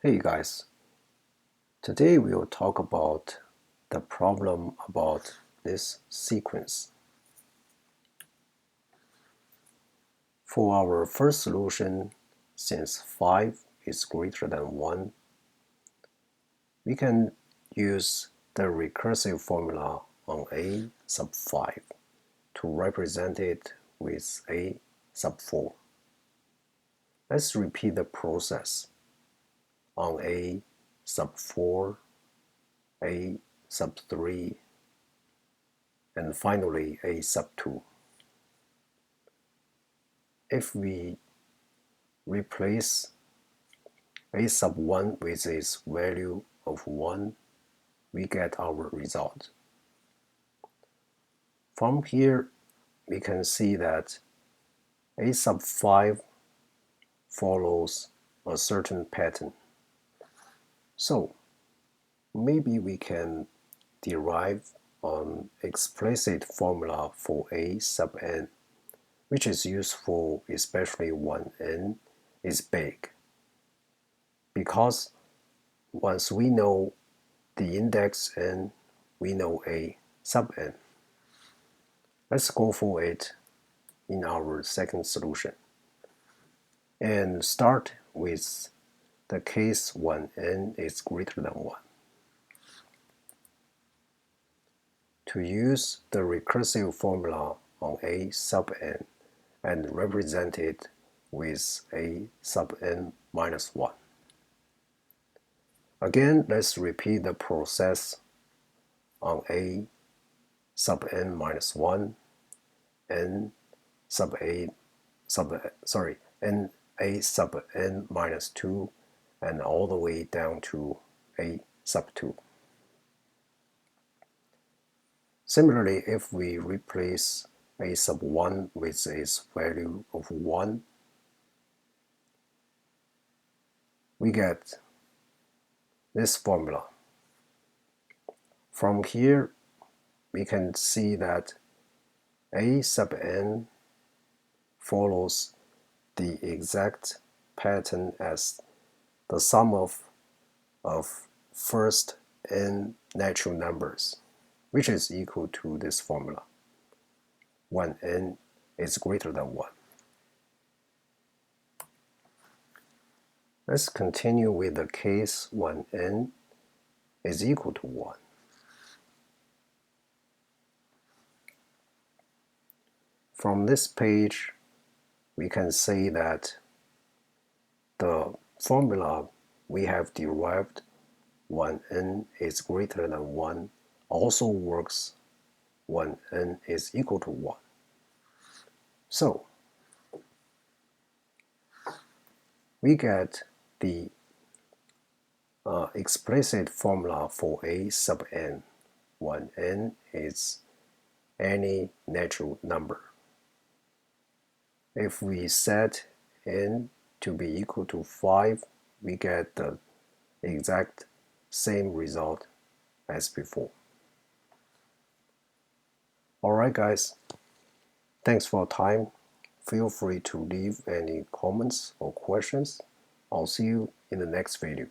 Hey guys, today we will talk about the problem about this sequence. For our first solution, since 5 is greater than 1, we can use the recursive formula on a sub 5 to represent it with a sub 4. Let's repeat the process on a sub 4, a sub 3, and finally a sub 2. If we replace a sub 1 with its value of 1, we get our result. From here, we can see that a sub 5 follows a certain pattern. So maybe we can derive an explicit formula for a sub n, which is useful especially when n is big. Because once we know the index n, we know a sub n. Let's go for it in our second solution and start with the case when n is greater than 1. To use the recursive formula on a sub n and represent it with a sub n minus 1. Again, let's repeat the process on a sub n minus 1, n sub a sub n minus 2, and all the way down to a sub 2. Similarly, if we replace a sub 1 with its value of 1, we get this formula. From here, we can see that a sub n follows the exact pattern as the sum of first n natural numbers, which is equal to this formula when n is greater than 1. Let's continue with the case when n is equal to 1. From this page, we can say that the formula we have derived when n is greater than 1 also works when n is equal to 1. So, we get the explicit formula for a sub n when n is any natural number. If we set n to be equal to 5, we get the exact same result as before. Alright guys, thanks for your time. Feel free to leave any comments or questions. I'll see you in the next video.